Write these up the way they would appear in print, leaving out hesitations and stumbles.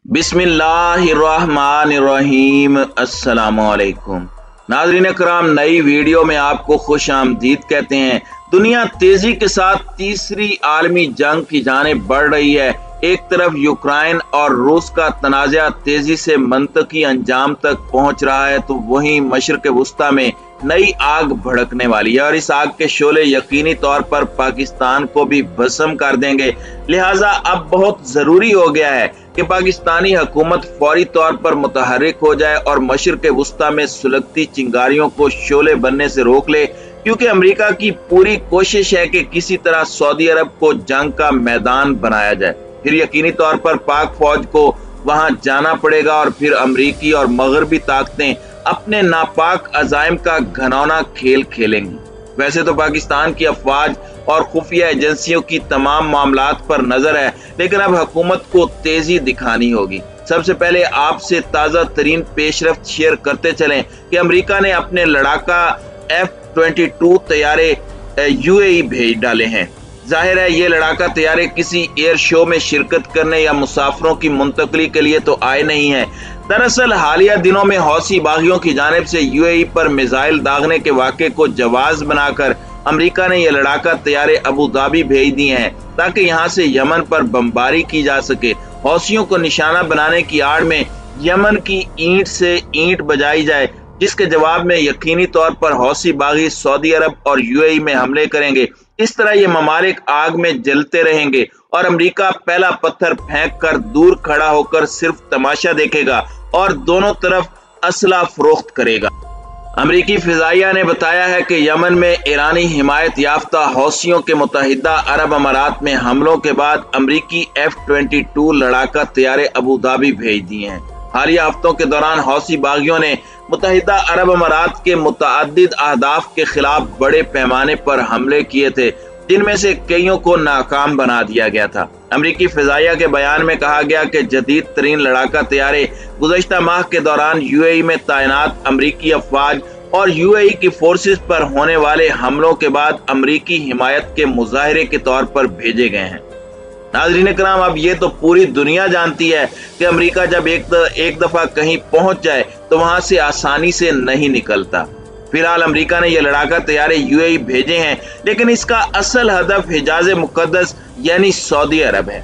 बिस्मिल्लाहिर्रहमानिर्रहीम। अस्सलामुअलैकुम नाज़रीन कराम, नई वीडियो में आपको खुश आमदीद कहते हैं। दुनिया तेजी के साथ तीसरी आलमी जंग की जानिब बढ़ रही है। एक तरफ यूक्रेन और रूस का तनाज़ा तेजी से मंतकी अंजाम तक पहुंच रहा है, तो वहीं मशरिक़ वुस्ता में नई आग भड़कने वाली है और इस आग के शोले यकीनी तौर पर पाकिस्तान को भी भस्म कर देंगे। लिहाजा अब बहुत जरूरी हो गया है कि पाकिस्तानी हुकूमत फौरी तौर पर मुतहर्रिक हो जाए और मशरिक़ वुस्ता में सुलगती चिंगारियों को शोले बनने से रोक ले, क्योंकि अमेरिका की पूरी कोशिश है कि किसी तरह सऊदी अरब को जंग का मैदान बनाया जाए। फिर यकीनी तौर पर पाक फौज को वहां जाना पड़ेगा और फिर अमरीकी और मगरबी ताकतें अपने नापाक अजाइम का घनौना खेल खेलेंगी। वैसे तो पाकिस्तान की अफवाज और खुफिया एजेंसियों की तमाम मामलात पर नजर है, लेकिन अब हुकूमत को तेजी दिखानी होगी। सबसे पहले आपसे ताज़ा तरीन पेशरफ्त शेयर करते चलें कि अमेरिका ने अपने लड़ाका F-22 तैयारे UAE भेज डाले हैं। जाहिर है ये लड़ाका तैयारे किसी एयर शो में शिरकत करने या मुसाफिरों की मुंतकली के लिए तो आए नहीं हैं। दरअसल हालिया दिनों में हौसी बागियों की जानिब से UAE पर मिसाइल दागने के वाक़े को जवाज बनाकर अमेरिका ने यह लड़ाका तैयारे अबू धाबी भेज दिए हैं, ताकि यहाँ से यमन पर बमबारी की जा सके। हौसियों को निशाना बनाने की आड़ में यमन की ईंट से ईंट बजाई जाए, जिसके जवाब में यकीनी तौर पर हौसी बागी सऊदी अरब और UAE में हमले करेंगे। इस तरह ये ममालिक आग में जलते रहेंगे और अमेरिका पहला पत्थर फेंक कर दूर खड़ा होकर सिर्फ तमाशा देखेगा और दोनों तरफ असला फरोख्त करेगा। अमरीकी फिजाइया ने बताया है कि यमन में ईरानी हिमायत याफ्ता हौसियों के मुत्तहिदा अरब अमारात में हमलों के बाद अमरीकी F-22 लड़ाका तैयारे अबू धाबी भेज दिए हैं। हालिया हफ्तों के दौरान हौसी बागियों ने मुत्तहिदा अरब अमारात के मुतअद्दिद अहदाफ के खिलाफ बड़े पैमाने पर हमले किए थे, जिनमें से कईयों को नाकाम बना दिया गया था। अमरीकी फिजाइया के बयान में कहा गया कि जदीद तरीन लड़ाका तैयारे गुज़श्ता माह के दौरान UAE में तैनात अमरीकी अफवाज और UAE की फोर्सेस पर होने वाले हमलों के बाद अमरीकी हिमायत के मुजाहरे के तौर पर भेजे गए हैं। नाज़रीन कराम, अब ये तो पूरी दुनिया जानती है कि अमेरिका जब एक दफा कहीं पहुंच जाए तो वहां से आसानी से नहीं निकलता। फिलहाल अमेरिका ने यह लड़ाका तैयारे UAE भेजे हैं, लेकिन इसका असल हदफ हिजाज मुकद्दस यानी सऊदी अरब है।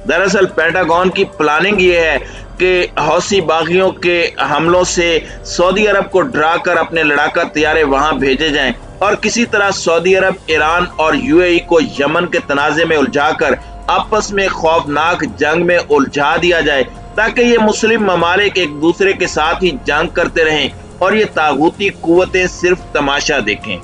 दरअसल पेंटागन की प्लानिंग ये है कि हौसी बागियों के हमलों से सऊदी अरब को डरा कर अपने लड़ाका तैयारे वहां भेजे जाएं और किसी तरह सऊदी अरब, ईरान और UAE को यमन के तनाज़े में उलझाकर आपस में खौफनाक जंग में उलझा दिया जाए, ताकि ये मुस्लिम ममालिक एक दूसरे के साथ ही जंग करते रहें और ये तागूती कुव्वतें सिर्फ तमाशा देखें।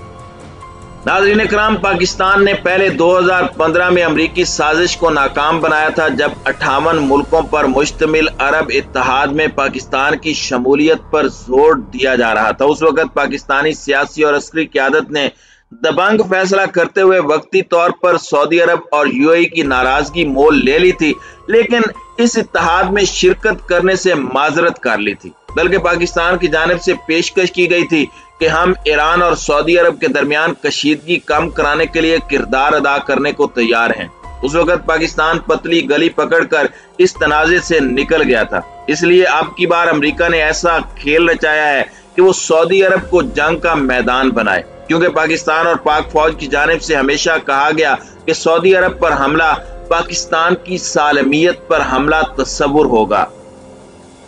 नाज़रीन कराम, पाकिस्तान ने पहले 2015 में अमरीकी साजिश को नाकाम बनाया था, जब 58 मुल्कों पर मुश्तमिल अरब इत्तेहाद में पाकिस्तान की शमूलियत पर जोर दिया जा रहा था। उस वक्त पाकिस्तानी सियासी और अस्करी क़यादत ने दबंग फैसला करते हुए वक्ती तौर पर सऊदी अरब और UAE की नाराजगी मोल ले ली थी, लेकिन इस इत्तेहाद में शिरकत करने से माजरत कर ली थी। बल्कि पाकिस्तान की जानिब से पेशकश की गई थी कि हम ईरान और सऊदी अरब के दरमियान कशीदगी कम कराने के लिए किरदार अदा करने को तैयार हैं। उस वक्त पाकिस्तान पतली गली पकड़कर इस तनाज़े से निकल गया था। इसलिए अब की बार अमेरिका ने ऐसा खेल रचाया है कि वो सऊदी अरब को जंग का मैदान बनाए, क्योंकि पाकिस्तान और पाक फौज की जानिब से हमेशा कहा गया कि सऊदी अरब पर हमला पाकिस्तान की सालमियत पर हमला तस्वुर होगा।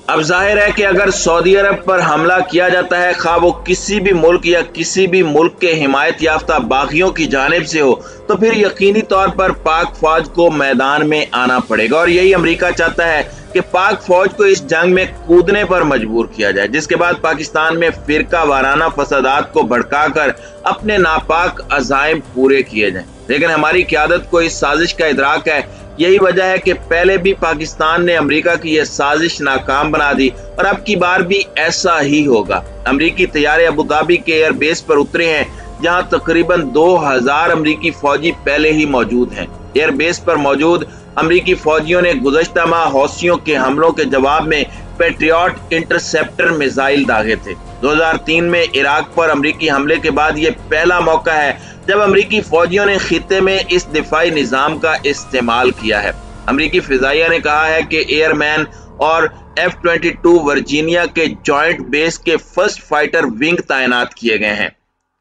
अब जाहिर है कि अगर सऊदी अरब पर हमला किया जाता है, खा वो किसी भी मुल्क या किसी भी मुल्क के हिमायत याफ्ता बागियों की जानिब से हो, तो फिर यकीनी तौर पर पाक फौज को मैदान में आना पड़ेगा। और यही अमेरिका चाहता है कि पाक फौज को इस जंग में कूदने पर मजबूर किया जाए, जिसके बाद पाकिस्तान में फिरका वाराना फसादात को भड़काकर अपने नापाक अज़ाइम पूरे किए जाएं। लेकिन हमारी क़यादत को इस साजिश का इदराक है। यही वजह है कि पहले भी पाकिस्तान ने अमेरिका की यह साजिश नाकाम बना दी और अब की बार भी ऐसा ही होगा। अमेरिकी तैयारे अबू धाबी के एयरबेस पर उतरे हैं, जहां तकरीबन 2000 अमेरिकी फौजी पहले ही मौजूद हैं। एयरबेस पर मौजूद अमेरिकी फौजियों ने गुज़श्ता माह हौसियों के हमलों के जवाब में पैट्रियट इंटरसेप्टर मिसाइल दागे थे। 2003 में इराक पर अमेरिकी हमले के बाद ये पहला मौका है जब अमेरिकी फौजियों ने खित्ते में इस दिफाई निजाम का इस्तेमाल किया है। अमरीकी फिजाइया ने कहा है कि एयरमैन और F-22 वर्जीनिया के जॉइंट बेस के फर्स्ट फाइटर विंग तैनात किए गए हैं।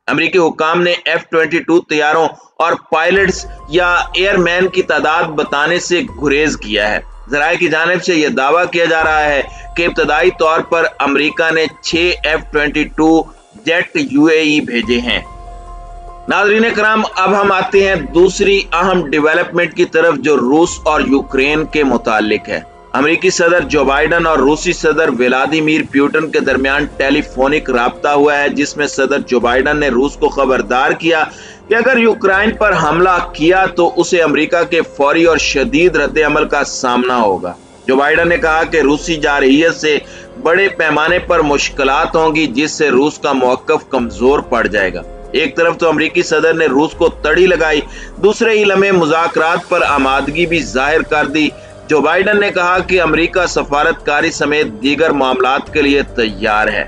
अमरीकी हुक्काम ने F-22 तैयारों और पायलट्स या एयरमैन की तादाद बताने से गुरेज किया है। ज़राए की जानिब से यह दावा किया जा रहा है कि इब्तदाई तौर पर अमरीका ने 6 F-22 जेट UAE भेजे हैं। नाज़रीन कराम, अब हम आते हैं दूसरी अहम डेवलपमेंट की तरफ जो रूस और यूक्रेन के मुतालिक है। अमेरिकी सदर जो बाइडन और रूसी सदर व्लादिमीर पुतिन के दरमियान टेलीफोनिक राब्ता हुआ है, जिसमें सदर जो बाइडन ने रूस को खबरदार किया कि अगर यूक्रेन पर हमला किया तो उसे अमेरिका के फौरी और शदीद रद्द-ए-अमल का सामना होगा। जो बाइडन ने कहा कि रूसी जारहियत से बड़े पैमाने पर मुश्किलात होंगी, जिससे रूस का मौक़िफ़ कमजोर पड़ जाएगा। एक तरफ तो अमेरिकी सदर ने रूस को तड़ी लगाई, दूसरे ही लम्हे मुज़ाकरात पर आमादगी भी जाहिर कर दी। जो बाइडन ने कहा कि अमेरिका सफारतकारी समेत दीगर मामलात के लिए तैयार है।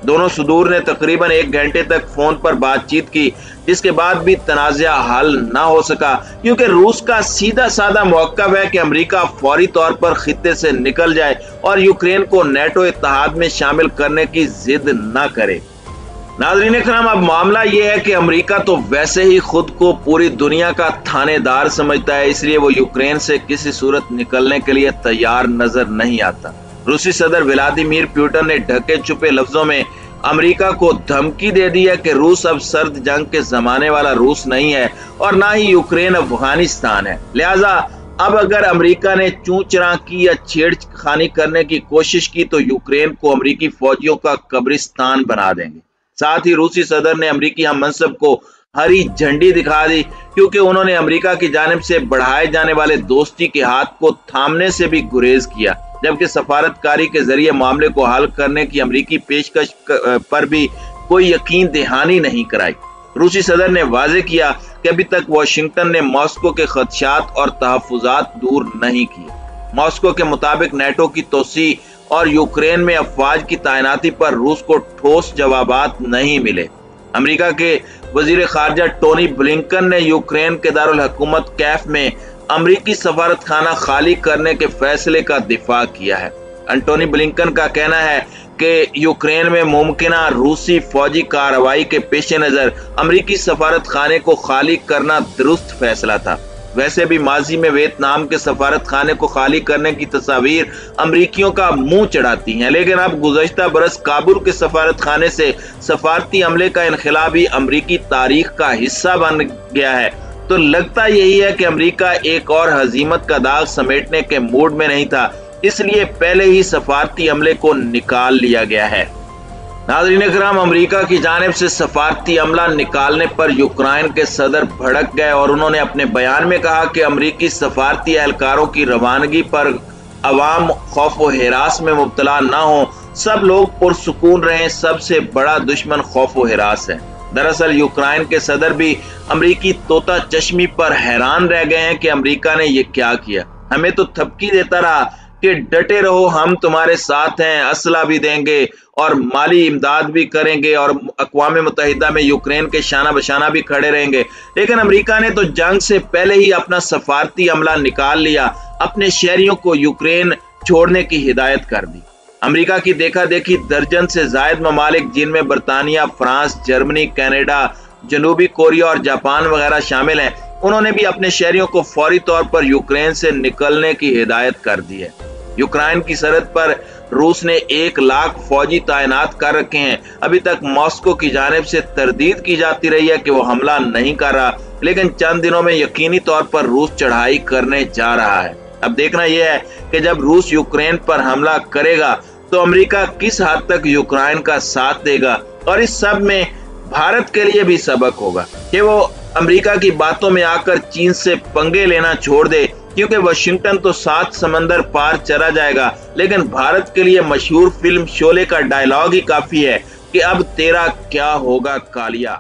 दोनों सदूर ने तकरीबन 1 घंटे तक फोन पर बातचीत की, जिसके बाद भी तनाज़ा हल न हो सका, क्योंकि रूस का सीधा साधा मौक़िफ़ है कि अमेरिका फौरी तौर पर खित्ते से निकल जाए और यूक्रेन को नेटो इत्तेहाद में शामिल करने की जिद न करे। नाज़रीन कराम, अब मामला यह है कि अमेरिका तो वैसे ही खुद को पूरी दुनिया का थानेदार समझता है, इसलिए वो यूक्रेन से किसी सूरत निकलने के लिए तैयार नजर नहीं आता। रूसी सदर व्लादिमीर पुतिन ने ढके छुपे लफ्जों में अमेरिका को धमकी दे दी है कि रूस अब सर्द जंग के जमाने वाला रूस नहीं है और ना ही यूक्रेन अफगानिस्तान है। लिहाजा अब अगर अमेरिका ने चूं-चरां की या छेड़खानी करने की कोशिश की तो यूक्रेन को अमेरिकी फौजियों का कब्रिस्तान बना देंगे। साथ ही रूसी सदर ने अमेरिकी हम मनसब को हरी झंडी दिखा दी, क्योंकि उन्होंने अमेरिका की जानिब से बढ़ाए जाने वाले दोस्ती के हाथ को थामने से भी गुरेज किया, जबकि सफारतकारी के जरिए मामले को हल करने की अमेरिकी पेशकश पर भी कोई यकीन दहानी नहीं कराई। रूसी सदर ने वाजे किया कि अभी तक वाशिंगटन ने मॉस्को के खदशात और तहफ्फुजात दूर नहीं किए। मॉस्को के मुताबिक नेटो की तोसी और यूक्रेन में अफवाज की तैनाती पर रूस को ठोस जवाबात नहीं मिले। अमेरिका के वजीर खारजा टोनी ब्लिंकन ने यूक्रेन के दारुल हुकूमत कैफ में अमेरिकी सफारतखाना खाली करने के फैसले का दिफा किया है। एंटोनी ब्लिंकन का कहना है कि यूक्रेन में मुमकिना रूसी फौजी कार्रवाई के पेश नजर अमेरिकी सफारतखाने को खाली करना दुरुस्त फैसला था। वैसे भी माजी में वियतनाम के सफारत खाने को खाली करने की तस्वीर अमरीकियों का मुंह चढ़ाती हैं, लेकिन अब गुज़श्ता बरस काबुल के सफारत खाने से सफारती अमले का इनखिला भी अमरीकी तारीख का हिस्सा बन गया है। तो लगता यही है कि अमरीका एक और हजीमत का दाग समेटने के मूड में नहीं था, इसलिए पहले ही सफारती अमले को निकाल लिया गया है। नाज़रीन इकराम, अमेरिका की जानिब से सफारती अमला निकालने पर यूक्रेन के सदर भड़क गए और उन्होंने अपने बयान में कहा कि अमेरिकी सफारती एहलकारों की रवानगी पर अवाम खौफ व हिरास में मुब्तला न हो, सब लोग पुरसुकून रहें, सबसे बड़ा दुश्मन खौफ व हिरास है। दरअसल यूक्रेन के सदर भी अमेरिकी तोता चश्मी पर हैरान रह गए हैं कि अमेरिका ने ये क्या किया। हमें तो थपकी देता रहा कि डटे रहो, हम तुम्हारे साथ हैं, असला भी देंगे और माली इमदाद भी करेंगे और अक़वाम मुत्तहिदा में यूक्रेन के शाना बशाना भी खड़े रहेंगे। लेकिन अमेरिका ने तो जंग से पहले ही अपना सफारती अमला निकाल लिया, अपने शहरियों को यूक्रेन छोड़ने की हिदायत कर दी। अमेरिका की देखा देखी दर्जन से जायद ममालिक, जिनमें बरतानिया, फ्रांस, जर्मनी, कनाडा, जनूबी कोरिया और जापान वगैरह शामिल हैं, उन्होंने भी अपने शहरियों को फौरी तौर पर यूक्रेन से निकलने की हिदायत कर दी है। यूक्रेन की सरहद पर रूस ने 1 लाख फौजी तैनात कर रखे हैं। अभी तक मॉस्को की जानिब से तरदीद की जाती रही है कि वो हमला नहीं कर रहा, लेकिन चंद दिनों में यकीनी तौर पर रूस चढ़ाई करने जा रहा है। अब देखना यह है कि जब रूस यूक्रेन पर हमला करेगा तो अमेरिका किस हद तक यूक्रेन का साथ देगा, और इस सब में भारत के लिए भी सबक होगा कि वो अमेरिका की बातों में आकर चीन से पंगे लेना छोड़ दे, क्योंकि वाशिंगटन तो 7 समंदर पार चला जाएगा, लेकिन भारत के लिए मशहूर फिल्म शोले का डायलॉग ही काफी है कि अब तेरा क्या होगा कालिया।